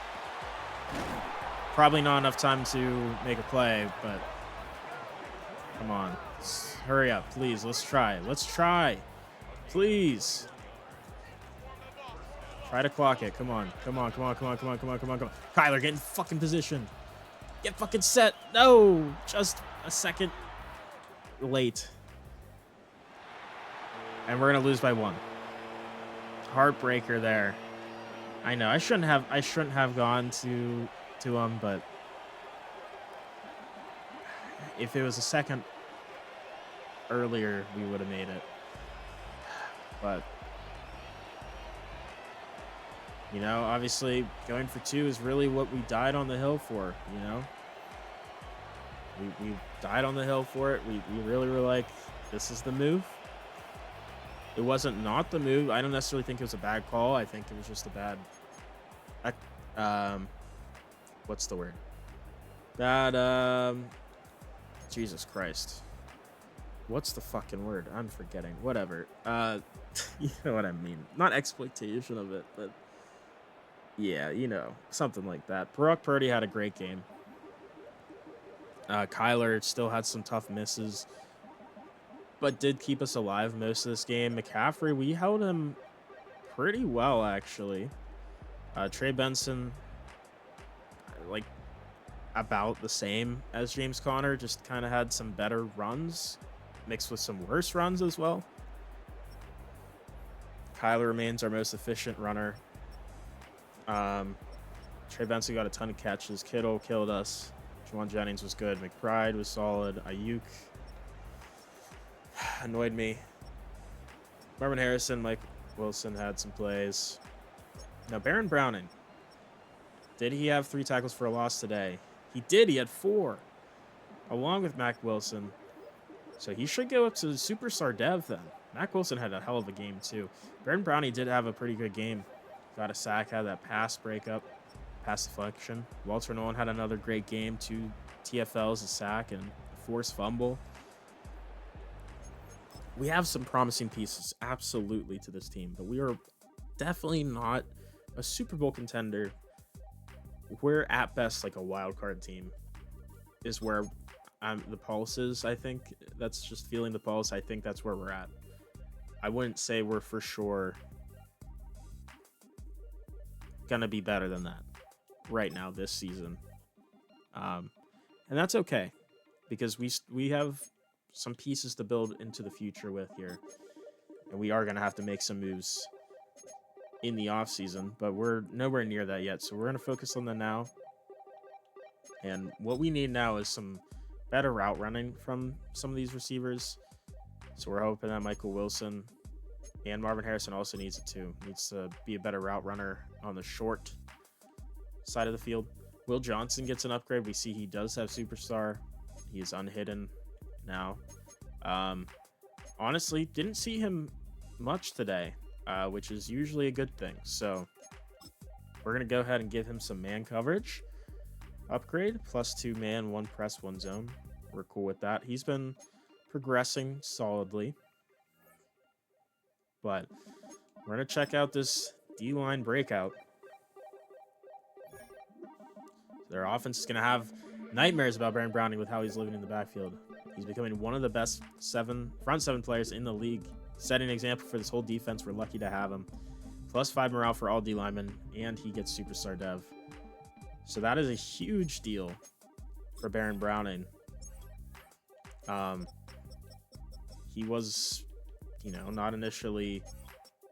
Probably not enough time to make a play, but come on. Hurry up, please. Let's try. Let's try. Please. Try to clock it. Come on. Come on. Come on. Come on. Come on. Come on. Come on. Come on. Kyler, get in fucking position. Get fucking set. No. Just a second late. And we're going to lose by 1. Heartbreaker there. I know. I shouldn't have gone to him, but if it was a second earlier, we would have made it. But you know, obviously going for 2 is really what we died on the hill for, you know? We died on the hill for it. We really were like, this is the move. It wasn't not the move. I don't necessarily think it was a bad call. I think it was just a bad what's the word? Bad Jesus Christ. What's the fucking word? I'm forgetting. Whatever. You know what I mean. Not exploitation of it, but yeah, you know, something like that. Brock Purdy had a great game. Kyler still had some tough misses, but did keep us alive most of this game. McCaffrey, we held him pretty well, actually. Trey Benson, like, about the same as James Conner, just kind of had some better runs, mixed with some worse runs as well. Kyler remains our most efficient runner. Trey Benson got a ton of catches. Kittle killed us. Juwan Jennings was good. McBride was solid. Ayuk annoyed me. Marvin Harrison, Mike Wilson had some plays. Now, Baron Browning. Did he have 3 tackles for a loss today? He did. He had 4, along with Mac Wilson. So he should go up to the superstar dev then. Mac Wilson had a hell of a game too. Baron Browning did have a pretty good game. Got a sack, had that pass breakup, pass deflection. Walter Nolan had another great game. 2 TFLs, a sack, and a forced fumble. We have some promising pieces, absolutely, to this team, but we are definitely not a Super Bowl contender. We're at best like a wild card team is where the pulse is. I think that's just feeling the pulse. I think that's where we're at. I wouldn't say we're for sure gonna be better than that right now this season, and that's okay because we have some pieces to build into the future with here, and we are gonna have to make some moves in the off season, but we're nowhere near that yet. So we're gonna focus on the now, and what we need now is some better route running from some of these receivers. So we're hoping that Michael Wilson and Marvin Harrison also needs it too. Needs to be a better route runner on the short side of the field. Will Johnson gets an upgrade. We see he does have superstar. He is unhidden now. Honestly, didn't see him much today, which is usually a good thing. So we're going to go ahead and give him some man coverage. Upgrade, +2 man, 1 press, 1 zone. We're cool with that. He's been progressing solidly. But we're going to check out this D-line breakout. Their offense is going to have nightmares about Baron Browning with how he's living in the backfield. He's becoming one of the best front seven players in the league, setting an example for this whole defense. We're lucky to have him. +5 morale for all D linemen, and he gets superstar dev. So that is a huge deal for Baron Browning. He was, not initially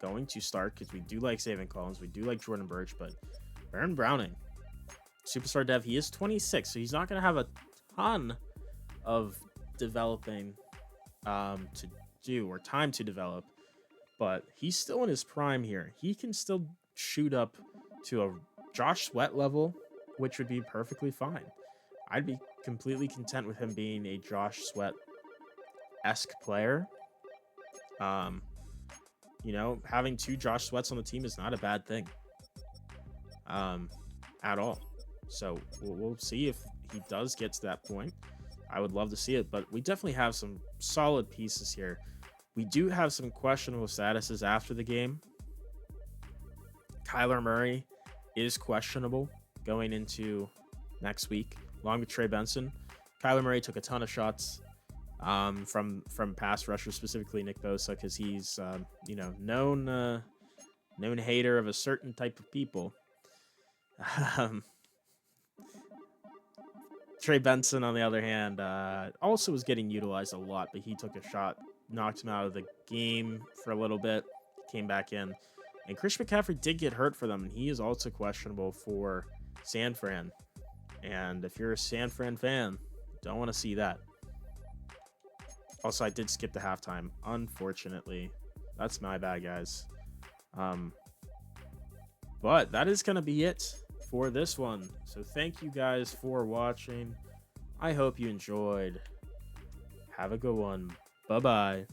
going to start because we do like Zaven Collins, we do like Jordan Birch, but Baron Browning, superstar dev, he is 26, so he's not going to have a ton of developing to do or time to develop, but he's still in his prime here. He can still shoot up to a Josh Sweat level, which would be perfectly fine. I'd be completely content with him being a Josh Sweat esque player. You know, having 2 Josh Sweats on the team is not a bad thing. At all. So we'll see if he does get to that point. I would love to see it, but we definitely have some solid pieces here. We do have some questionable statuses after the game. Kyler Murray is questionable going into next week, along with Trey Benson. Kyler Murray took a ton of shots from pass rushers, specifically Nick Bosa, because he's known hater of a certain type of people. Trey Benson, on the other hand, also was getting utilized a lot, but he took a shot, knocked him out of the game for a little bit, came back in. And Chris McCaffrey did get hurt for them, and he is also questionable for San Fran. And if you're a San Fran fan, don't want to see that. Also, I did skip the halftime, unfortunately. That's my bad, guys. But that is going to be it for this one. So thank you guys for watching. I hope you enjoyed. Have a good one. Bye-bye.